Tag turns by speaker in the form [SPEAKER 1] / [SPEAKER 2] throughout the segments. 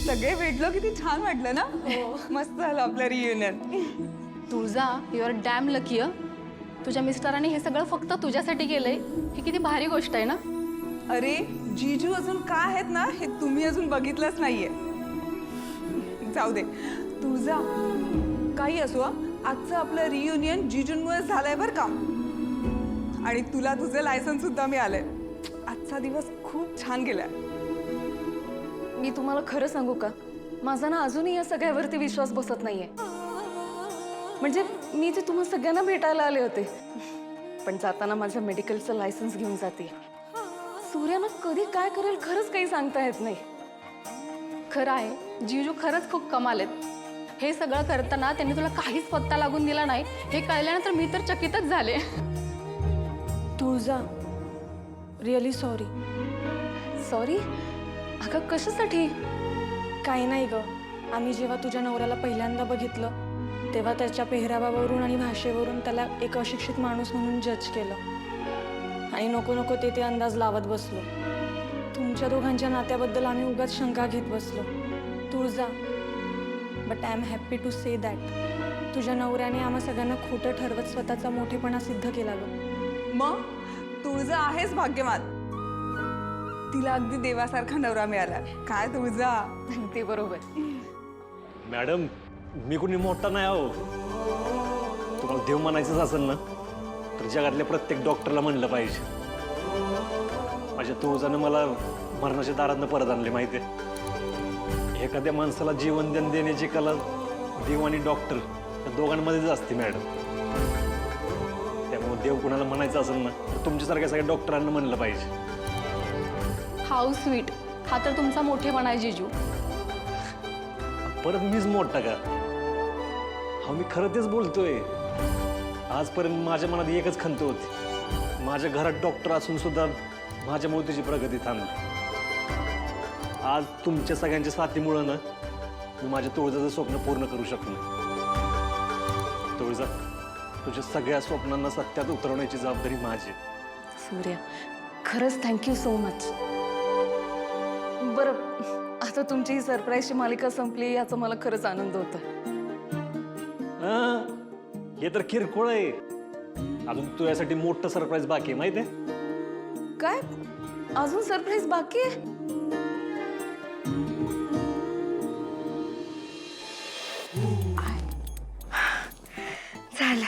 [SPEAKER 1] सगळे भेटलो किती छान वाटलं ना. मस्त झालं आपलं reunion.
[SPEAKER 2] Tulja, you are damn lucky. तुझ्या मिस्टरांनी हे सगळं फक्त तुझ्यासाठी केलंय. ही किती भारी गोष्ट आहे ना.
[SPEAKER 1] अरे जीजू अजून काय आहेत ना हे तुम्ही अजून बघितलंच नाहीये. जाऊ दे तुळजा, काही असो आजचं आपलं रियुनियन जीजूंमुळे झालंय बरं का. आणि तुला तुझं लायसन्स सुद्धा मिळालंय. आजचा दिवस खूप छान गेलाय.
[SPEAKER 2] मी तुम्हाला खरं सांगू का, माझा ना अजूनही या सगळ्यावरती विश्वास बसत नाहीये. म्हणजे मी जे तुम्हाला सगळ्यांना भेटायला आले होते, पण जाताना माझं मेडिकलचं लायसन्स घेऊन जाते. सूर्यानं कधी काय करेल खरंच काही सांगता येत नाही. खरं आहे जीजू खरंच खूप कमाल आहेत. हे सगळं करताना त्यांनी तुला काहीच पत्ता लागून दिला नाही हे कळल्यानंतर मी तर चकितच झाले.
[SPEAKER 3] Tulja, really sorry.
[SPEAKER 2] सॉरी? अगं कशासाठी?
[SPEAKER 3] काही नाही ग. आम्ही जेव्हा तुझ्या नवऱ्याला पहिल्यांदा बघितलं तेव्हा त्याच्या पेहरावावरून आणि भाषेवरून त्याला एक अशिक्षित माणूस म्हणून जज केलं. आणि नको नको ते अंदाज लावत बसलो. तुमच्या दोघांच्या नात्याबद्दल आम्ही उगाच शंका घेत बसलो. Tulja, but I am happy to say that तुझ्या नवऱ्याने आम्हा सगळ्यांना खोटं ठरवत स्वतःचा मोठेपणा सिद्ध केला ग.
[SPEAKER 1] मग तुळजा आहेच भाग्यवान. तिला अगदी देवासारखा नवरा मिळाला. काय तुळजा?
[SPEAKER 2] ते बरोबर.
[SPEAKER 4] मॅडम, मी कोणी मोठा नाही आहो. तुम्हाला देव म्हणायचंच असेल ना तर जगातल्या प्रत्येक डॉक्टरला म्हणलं पाहिजे. माझ्या तुळजानं मला मरणाच्या दारातनं परत आणले माहिती आहे. एखाद्या माणसाला जीवन देण्याची कला देव आणि डॉक्टर या दोघांमध्येच असते मॅडम. त्यामुळे देव कुणाला म्हणायचं असेल ना तर तुमच्यासारख्या सगळ्या डॉक्टरांना म्हणलं पाहिजे.
[SPEAKER 2] How sweet. हा तर तुमचा मोठेपणा आहे जीजू.
[SPEAKER 4] परत मीच मोठा का? हा मी खरं तेच बोलतोय. आजपर्यंत माझ्या मनात एकच खंत होती. माझ्या घरात डॉक्टर असून सुद्धा माझ्या मोतीची प्रगती थांबली. आज तुमच्या सगळ्यांच्या साथीमुळं ना मी माझ्या तुळजाचं स्वप्न पूर्ण करू शकलो. तुळजा, तुझ्या सगळ्या स्वप्नांना सत्यात उतरवण्याची जबाबदारी माझी.
[SPEAKER 2] सूर्या, खरंच थँक्यू सो मच. बरं, आता तुमची ही सरप्राईजची मालिका संपली याचा मला खरंच आनंद होता.
[SPEAKER 4] हे तर किरकोळ आहे. अजून तुझ्यासाठी मोठं सरप्राईज बाकी आहे माहिती आहे.
[SPEAKER 2] काय? अजून सरप्राईज बाकी आहे?
[SPEAKER 3] झालं.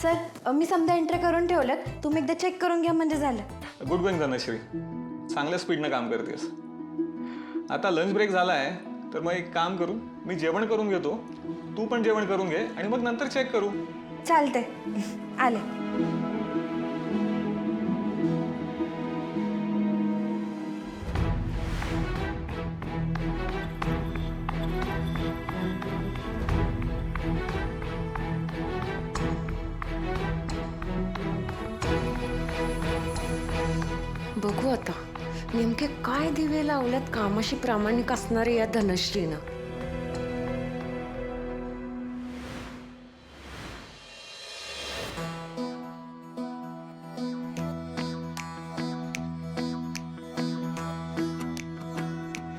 [SPEAKER 3] सर, मी समजा एंट्री करून ठेवलं. तुम्ही एकदा चेक करून घ्या म्हणजे झालं.
[SPEAKER 5] Good going Dhanashree. चांगल्या स्पीडनं काम करतेस. आता लंच ब्रेक झाला आहे तर मग एक काम करू, मी जेवण करून घेतो, तू पण जेवण करून घे आणि मग नंतर चेक करू.
[SPEAKER 3] चालतंय, आले.
[SPEAKER 6] बघू आता नेमके काय दिवे लावल्यात कामाशी प्रामाणिक असणारे या धनश्रीनं.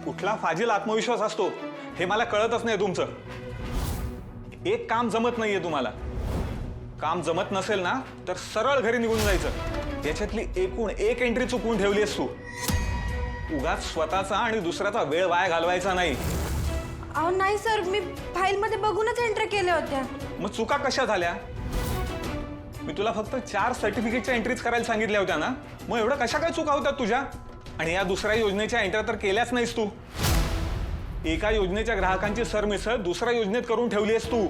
[SPEAKER 5] कुठला फाजील आत्मविश्वास असतो हे मला कळतच नाही तुमचं. एक काम जमत नाहीये तुम्हाला. काम जमत नसेल ना तर सरळ घरी निघून जायचं. याच्यातली एकूण एक एंट्री चुकवून ठेवली आहेस तू. उगाच स्वतःचा आणि दुसऱ्याचा वेळ वाया घालवायचा नाही.
[SPEAKER 3] अहो नाही सर, मी फाईलमध्ये बघूनच एंट्री केल्या होत्या.
[SPEAKER 5] मग चुका कशा झाल्या? मी तुला फक्त 4 सर्टिफिकेटच्या एंट्रीज करायला सांगितल्या होत्या ना, मग एवढं कशा काय चुका होत्या तुझ्या? आणि या दुसऱ्या योजनेच्या एंट्र्या तर केल्याच नाहीस तू. एका योजनेच्या ग्राहकांची सरमिसळ दुसऱ्या योजनेत करून ठेवली आहेस तू.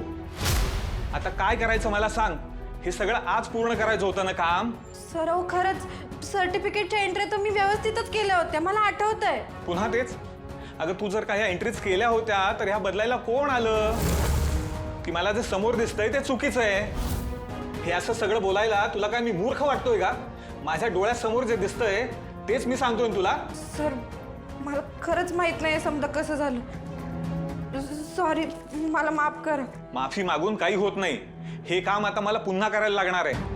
[SPEAKER 5] आता काय करायचं मला सांग. हे सगळं आज पूर्ण करायचं होतं ना काम.
[SPEAKER 3] सर अहो खरंच सर्टिफिकेटच्या एंट्री तर मी व्यवस्थितच केल्या होत्या, मला आठवतंय.
[SPEAKER 5] पुन्हा तेच? अगं तू जर काही एंट्रीज केल्या होत्या तर ह्या बदलायला कोण आलं? की मला जे समोर दिसतंय ते चुकीचं आहे. हे असं सगळं बोलायला तुला काय मी मूर्ख वाटतोय का? माझ्या डोळ्यासमोर जे दिसतंय तेच मी सांगतोय तुला.
[SPEAKER 3] सर मला खरंच माहित नाही समजा कसं झालं. सॉरी, मला माफ करा.
[SPEAKER 5] माफी मागून काही होत नाही. हे काम आता मला पुन्हा करायला लागणार आहे.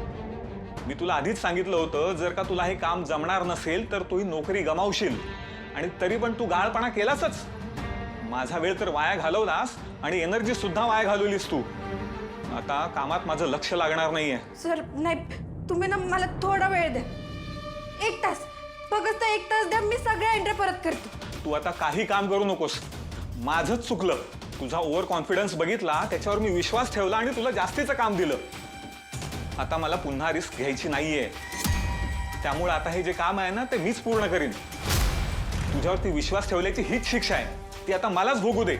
[SPEAKER 5] मी तुला आधीच सांगितलं होतं, जर का तुला हे काम जमणार नसेल तर तू ही नोकरी गमावशील, आणि तरी पण तू गाळपणा केलासच. माझा वेळ तर वाया घालवलास आणि एनर्जी सुद्धा वाया घालवलीस तू. आता कामात माझं लक्ष लागणार नाहीये.
[SPEAKER 3] सर नाही, तुम्ही ना मला थोडा वेळ द्या, 1 तास, फक्त 1 तास द्या, मी सगळ्या एंट्री परत करतो.
[SPEAKER 5] तू आता काही काम करू नकोस. माझंच चुकलं. तुझा ओव्हर कॉन्फिडन्स बघितला, त्याच्यावर मी विश्वास ठेवला आणि तुला जास्तीचं काम दिलं. आता मला पुन्हा रिस्क घ्यायची नाहीये. त्यामुळे आता हे जे काम आहे ना ते मीच पूर्ण करीन. तुझ्यावरती विश्वास ठेवल्याची हीच शिक्षा आहे, ती आता मलाच भोगू दे.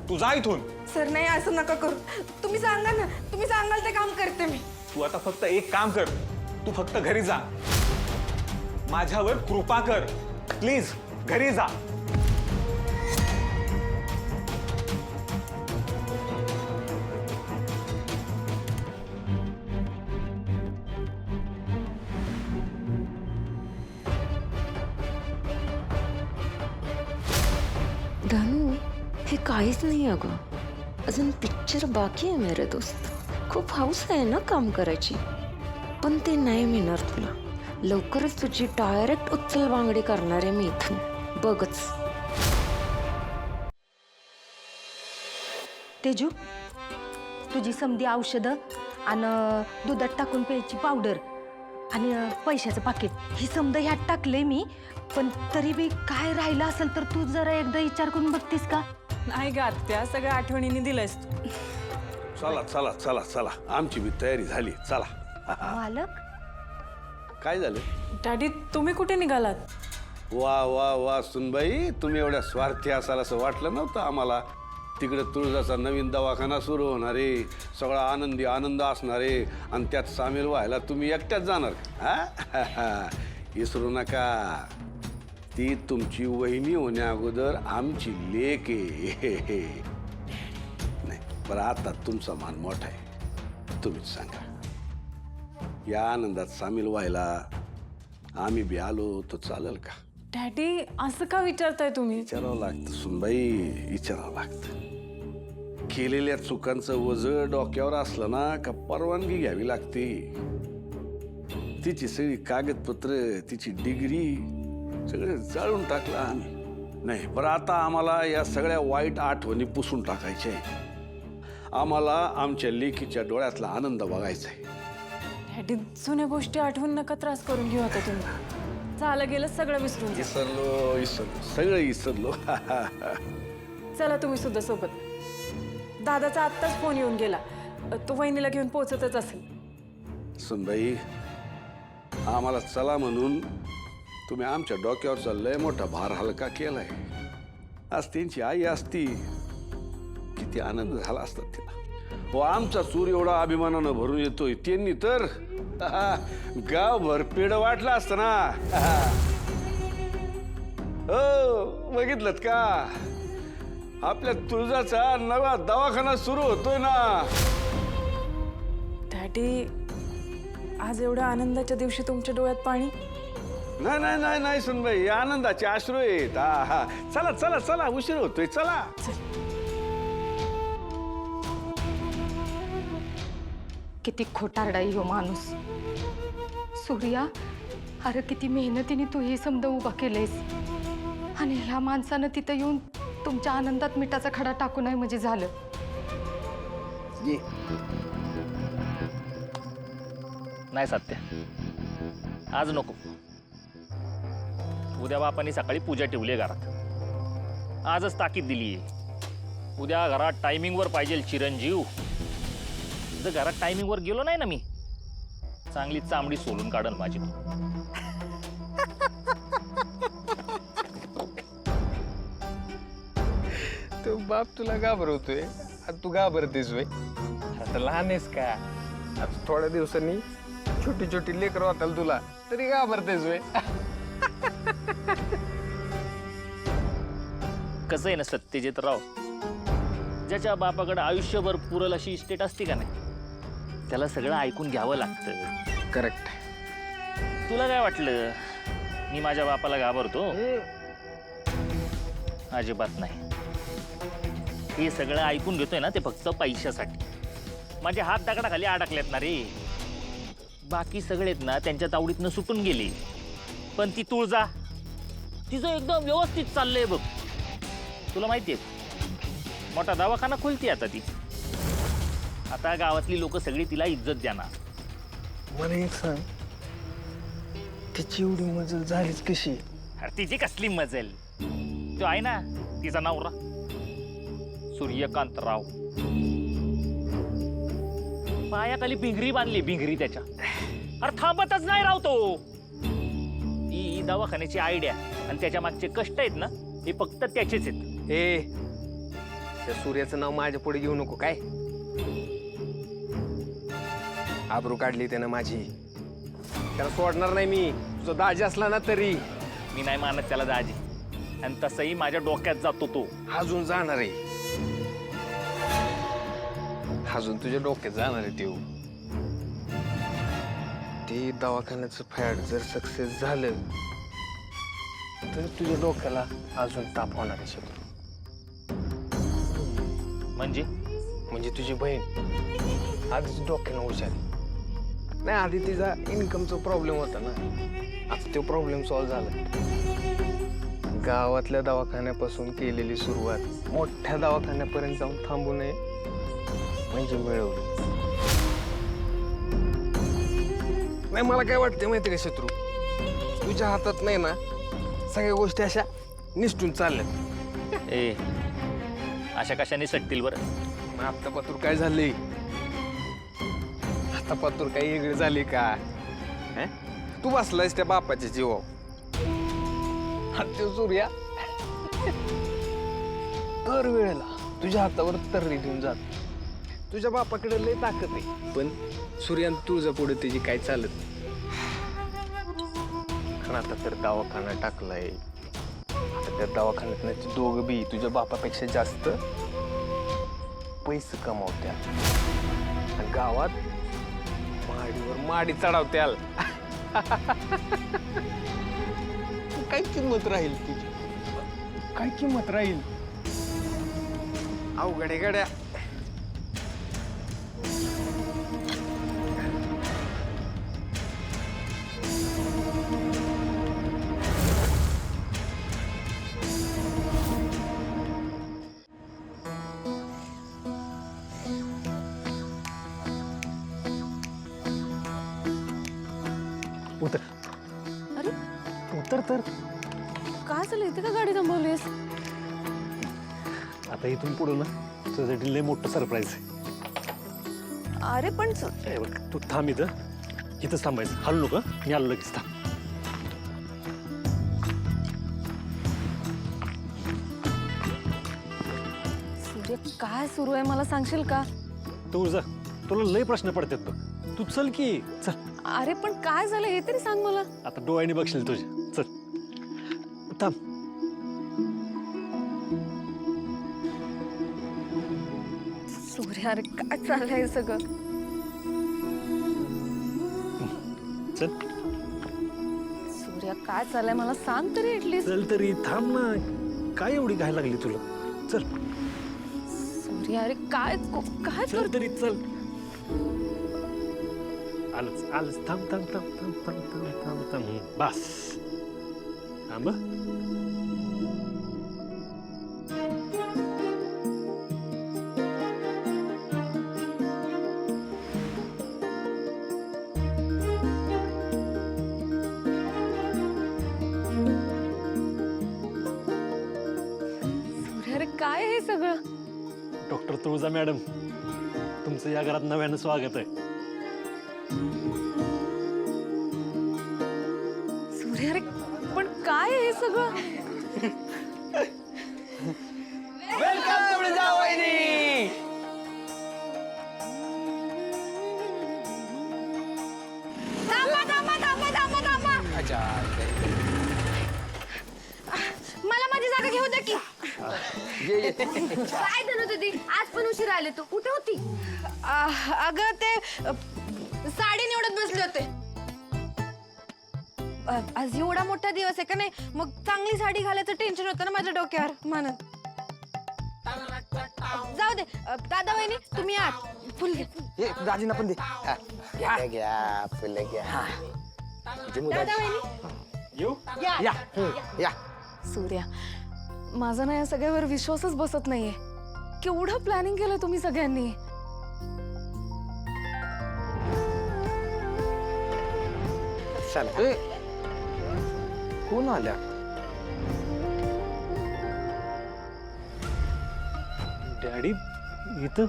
[SPEAKER 5] तू जा इथून.
[SPEAKER 3] सर नाही, असं नका करू. तुम्ही सांगा ना, तुम्ही सांगाल ते काम करते मी.
[SPEAKER 5] तू आता फक्त एक काम कर, तू फक्त घरी जा. माझ्यावर कृपा कर प्लीज, घरी जा.
[SPEAKER 6] धनु, हे काहीच नाही अगं. अजून पिक्चर बाकी आहे मेरे दोस्त. खूप हाऊस आहे ना काम करायची, पण ते नाही मिळणार तुला. लवकरच तुझी डायरेक्ट उचल बांगडी करणार आहे मी इथून, बघच.
[SPEAKER 7] तेजू, तुझी समधी औषधं आणि दुधात टाकून प्यायची पावडर आणि पैशाचं पाकिट ही समधी ह्यात टाकले मी. पण तरी बी काय राहिलं असेल तर तू जरा एकदा विचार करून बघतीस का?
[SPEAKER 3] नाही ग आत्या, सगळ्या आठवणीने दिलंयस तू.
[SPEAKER 8] चला चला चला चला, आमची बी तयारी झाली. चला.
[SPEAKER 7] मालक,
[SPEAKER 8] काय झालं?
[SPEAKER 3] डॅडी तुम्ही कुठे निघालात?
[SPEAKER 8] वा वा वा सुनबाई, तुम्ही एवढ्या स्वार्थी असाल असं वाटलं नव्हतं आम्हाला. तिकडे तुळजाचा नवीन दवाखाना सुरू होणार आहे, सगळा आनंदी आनंद असणार आहे, आणि त्यात सामील व्हायला तुम्ही एकट्याच जाणार का? विसरू नका, ती तुमची वहिनी होण्या अगोदर आमची लेक आहे. नाही बरं, आता तुमचा मान मोठा आहे. तुम्हीच सांगा, या आनंदात सामील व्हायला आम्ही बी आलो तर चालेल का?
[SPEAKER 3] डॅडी असं का विचारताय तुम्ही?
[SPEAKER 8] विचारावं लागतं सुनबाई, विचारावं लागतं. केलेल्या चुकांचं ओझं डोक्यावर असलं ना का परवानगी घ्यावी लागते. तिची सगळी कागदपत्र, तिची डिग्री सगळं जाळून टाकलं आम्ही. नाही बरं, आता आम्हाला या सगळ्या वाईट आठवणी पुसून टाकायच्या आहे. आम्हाला आमच्या लेकीच्या डोळ्यातला आनंद बघायचा आहे.
[SPEAKER 3] डॅडी जुन्या गोष्टी आठवून नका त्रास करून घेऊ आता तुम्ही. झालं गेलं सगळं विसरून जा.
[SPEAKER 8] विसरलो सगळं विसरलो.
[SPEAKER 3] चला तुम्ही सुद्धा सोबत. दादाचा आत्ताच फोन येऊन गेला, तो वहिनीला घेऊन पोहोचतच असेल.
[SPEAKER 8] सुनबाई, आम्हाला चला म्हणून तुम्ही आमच्या डोक्यावरचा लय मोठा भार हलका केलाय. आज त्यांची आई असती, किती आनंद झाला असता तिला. हो, आमचा चूर एवढा अभिमानानं भरून येतोय, त्यांनी तर गावभर पेड वाटला असतं ना. हो, बघितलं का, आपल्या तुळजाचा नवा दवाखाना सुरू होतोय ना.
[SPEAKER 3] डॅडी आज एवढ्या आनंदाच्या दिवशी तुमच्या डोळ्यात पाणी?
[SPEAKER 8] नाही नाही नाही नाही सुनबाई, आनंदाचे अश्रू आहेत. चला चला चला, उशीर होतोय, चला.
[SPEAKER 2] किती खोटारडाई हो माणूस. सूर्या, अरे किती मेहनतीने तू ही समजा उभा केलेस, आणि ह्या माणसानं तिथं येऊन तुमच्या आनंदात मिठाचा खडा टाकू नये म्हणजे झालं.
[SPEAKER 9] नाही सत्य, आज नको. उद्या बापाने सकाळी पूजा ठेवली आहे घरात. आजच ताकीद दिली आहे. उद्या घरात टायमिंगवर पाहिजे चिरंजीव. जर घरात टायमिंगवर गेलो नाही ना मी, चांगली चामडी सोलून काढल माझी.
[SPEAKER 10] तो बाप तुला घाबरवतोय आणि तू घाबरतेस वय. आता लहान आहेस का? आता थोड्या दिवसांनी छोटी छोटी लेकरं होताल तुला, तरी घाबरतेस वय.
[SPEAKER 9] कसं आहे ना सत्यजितराव, ज्याच्या बापाकडे आयुष्यभर पुरल अशी इस्टेट असते का नाही, त्याला सगळं ऐकून घ्यावं लागतं.
[SPEAKER 10] करेक्ट.
[SPEAKER 9] तुला काय वाटलं मी माझ्या बापाला घाबरतो? अजिबात नाही. हे सगळं ऐकून घेतोय ना ते फक्त पैशासाठी. माझे हात दगडाखाली अडकलेत ना रे. बाकी सगळेत ना त्यांच्या तावडीतनं सुटून गेले, पण ती तुळजा तिचं एकदम व्यवस्थित चाललंय बघ. तुला माहितीये मोठा दवाखाना खोलती आता ती. आता गावातली लोक सगळी तिला इज्जत देणार.
[SPEAKER 10] मला एक सांग, तिची एवढी मजल झालीच कशी?
[SPEAKER 9] अरे तिची कसली मजल, तो आहे ना तिचा नवरा सूर्यकांतराव, पायाखाली भिंगरी बांधली, भिंगरी त्याच्या. अरे थांबतच नाही रावतो. ही दवाखान्याची आयडिया आणि त्याच्या मागचे कष्ट आहेत ना, हे फक्त त्याचेच आहेत.
[SPEAKER 10] ए, त्या सूर्याचं नाव माझ्या पुढे घेऊ नको काय. आबरू काढली त्यानं माझी, त्याला सोडणार नाही मी. तुझा दाजी असला ना तरी.
[SPEAKER 9] मी नाही मानत त्याला दाजी, आणि तसंही माझ्या डोक्यात जातो तो.
[SPEAKER 10] अजून जाणार आहे, अजून तुझ्या डोक्यात जाणार आहे देऊ. ते दवाखान्याचं फॅड जर सक्सेस झालं तर तुझ्या डोक्याला अजून ताप होणार आहे शत्रू.
[SPEAKER 9] म्हणजे
[SPEAKER 10] तुझी बहीण आधीच डोक्यानं हुशारी नाही. आधी तिचा इन्कमचा प्रॉब्लेम होता ना, आता तो प्रॉब्लेम सॉल्व्ह झाला. गावातल्या दवाखान्यापासून केलेली सुरुवात मोठ्या दवाखान्यापर्यंत जाऊन थांबू नये म्हणजे मिळवलं. नाही मला काय वाटतं माहिती का शत्रू, तुझ्या हातात नाही ना सगळ्या गोष्टी अशा निसटून चालल्यात.
[SPEAKER 9] ए अशा कशाने सटतील बरं.
[SPEAKER 10] मग आता पातूर काय झाले, आता पातूर काही वेगळी झाली का? हं? तू बसलायस त्या बापाच्या जीवावर. तो सूर्या दर वेळेला तुझ्या हातावर तर्री देऊन जात. तुझ्या बापाकडे लय ताकद आहे, पण सूर्यान तुझ्या पुढे त्याची काय चालत नाही. कारण आता तर दवाखाना टाकलाय. आता त्या दवाखान्यात ते दोघं बी तुझ्या बापापेक्षा जास्त पैसे कमावत्याल आणि गावात माडीवर माडी चढावत्याल. काय किंमत राहील तुझी, काय किंमत राहील? अवघड आहे गड्या. उतर.
[SPEAKER 2] अरे
[SPEAKER 10] उतर तर.
[SPEAKER 2] काय झालं, इथे का गाडी थांबवलीस?
[SPEAKER 4] आता इथून पुढे ना तुझ्यासाठी लय मोठं सरप्राईज आहे.
[SPEAKER 2] अरे पण
[SPEAKER 4] हे बघ, तू थांब इथंच थांबायचं, हलू नको. मी आलो लगेच, थांब.
[SPEAKER 2] सूर्य काय सुरू आहे मला सांगशील का?
[SPEAKER 4] तुझा तुला लय प्रश्न पडतात बघ. तू चल की चल.
[SPEAKER 2] अरे पण काय झालं हे तरी सांग मला.
[SPEAKER 4] आता डोळ्याने बघशील तुझ्या. चल थांब.
[SPEAKER 2] सूर्य अरे काय चाललंय हे सगळं?
[SPEAKER 4] चल
[SPEAKER 2] सूर्य काय चाललंय मला सांग तरी ऍटलीस्ट.
[SPEAKER 4] चल तरी, थांब ना. काय एवढी घाय लागली तुला? चल.
[SPEAKER 2] सूर्य अरे काय काय
[SPEAKER 4] चल तरी, चल. आलंच. थांब. बस थांब.
[SPEAKER 2] सूर्य अरे काय हे सगळं?
[SPEAKER 4] डॉक्टर तुळजा मॅडम, तुमचं या घरात नव्यानं स्वागत आहे.
[SPEAKER 2] सूर्य अरे पण काय हे सगळं?
[SPEAKER 7] मला माझी जागा घेऊ दे की. काय धनत होती आज पण उशीर आले तू कुठे होती?
[SPEAKER 3] अगं ते साडी निवडत बसले होते. आज एवढा मोठा दिवस आहे का नाही, मग चांगली साडी घालायचं टेन्शन होतं ना माझ्या डोक्यावर म्हणून. जाऊ
[SPEAKER 7] दे दादा वहिनी तुम्ही आत फुल घे
[SPEAKER 10] हे दाजींना पण दे हा, घ्या घ्या फुलं घ्या हा
[SPEAKER 7] दादा वहिनी
[SPEAKER 4] येऊ
[SPEAKER 10] या या
[SPEAKER 2] सूर्या माझा ना या सगळ्यावर विश्वासच बसत नाहीये. केवढं प्लॅनिंग केलं तुम्ही सगळ्यांनी.
[SPEAKER 10] चला ए, कोण आल्या
[SPEAKER 4] डॅडी इथं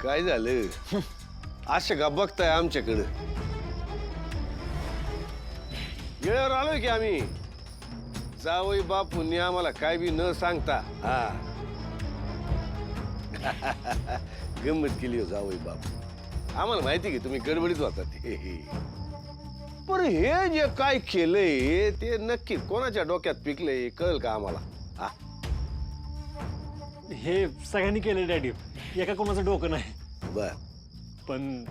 [SPEAKER 8] काय झालं असं का बघताय आमच्याकडं? वेळेवर आलोय की आम्ही. जावई बापूंनी आम्हाला काय बी न सांगता हा गंमत केली हो जावई बापू. आम्हाला माहिती की तुम्ही गडबडीत होता ते. पण हे जे काय केलंय ते नक्की कोणाच्या डोक्यात पिकलंय कळलं का आम्हाला? हा
[SPEAKER 4] हे सगळ्यांनी केलं डॅडी, एका कोणाचं डोकं नाही.
[SPEAKER 8] बर
[SPEAKER 4] पण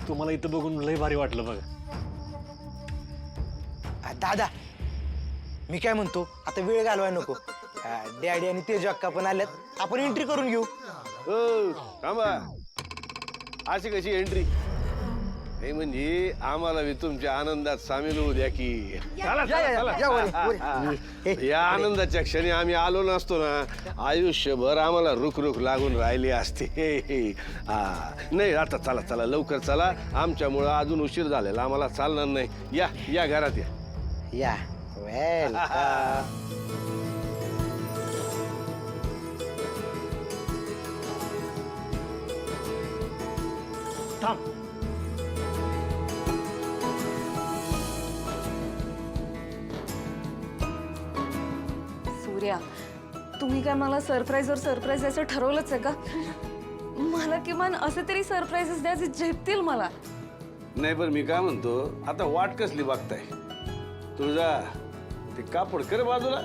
[SPEAKER 4] तुम्हाला इथं बघून लय भारी वाटलं बघा.
[SPEAKER 10] दादा मी काय म्हणतो आता वेळ घालवाय नको. डॅडी आणि तेज अक्का पण आल्यात आपण एंट्री करून घेऊ.
[SPEAKER 8] हो थांबा, अशी कशी एंट्री? नाही म्हणजे आम्हाला बी तुमच्या आनंदात सामील होऊ द्या की. चला, चला, चला.
[SPEAKER 10] या वर.
[SPEAKER 8] या आनंदाच्या क्षणी आम्ही आलो नसतो ना आयुष्यभर आम्हाला रुख रुख लागून राहिली असते. नाही आता चला चला लवकर चला, आमच्यामुळं अजून उशीर झालेला आम्हाला चालणार नाही. या या घरात या.
[SPEAKER 10] या वेल
[SPEAKER 4] थांब.
[SPEAKER 2] सूर्या तुम्ही काय मला सरप्राईजवर सरप्राईज द्यायचं ठरवलंच आहे का? मला किमान असे तरी सरप्राईजेस द्या जे झेपतील मला.
[SPEAKER 8] नाही पण मी काय म्हणतो, आता वाट कसली बघताय? तुझा ते कापड कर बाजूला.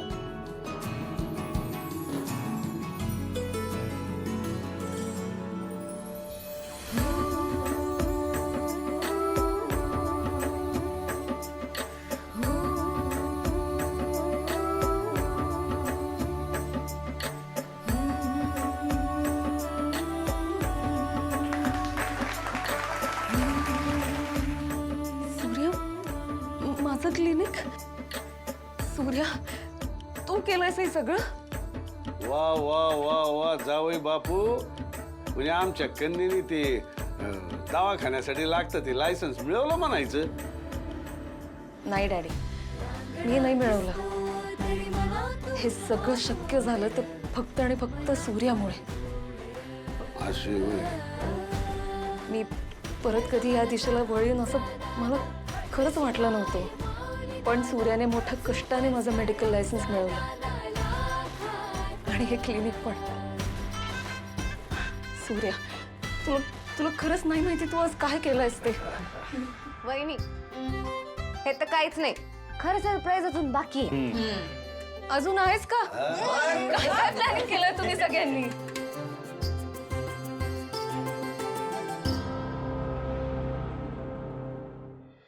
[SPEAKER 2] सूर्या माझं क्लिनिक. सूर्या तू केलंयस हे सगळं?
[SPEAKER 8] वा वा वा वा जावई बापू, म्हणजे आमच्या कन्येने ते दवाखान्यासाठी लागतं ते लायसन्स मिळवलं म्हणायचं.
[SPEAKER 2] नाही डॅडी, मी नाही मिळवलं. हे सगळं शक्य झालं तर फक्त आणि फक्त सूर्यामुळे.
[SPEAKER 8] असे होय.
[SPEAKER 2] मी परत कधी या दिशेला वळीन असं मला खरंच वाटलं नव्हतं. पण सूर्याने मोठ्या कष्टाने माझं मेडिकल लायसन्स मिळवलं आणि हे क्लिनिक पण. सूर्या तुला तुला खरंच नाही माहिती तू आज काय केलंयस ते.
[SPEAKER 7] वहिनी हे तर काहीच नाही, खरं सरप्राईज अजून बाकी आहे.
[SPEAKER 2] अजून आहेस का? काय प्लॅनिंग केलंय तुम्ही सगळ्यांनी?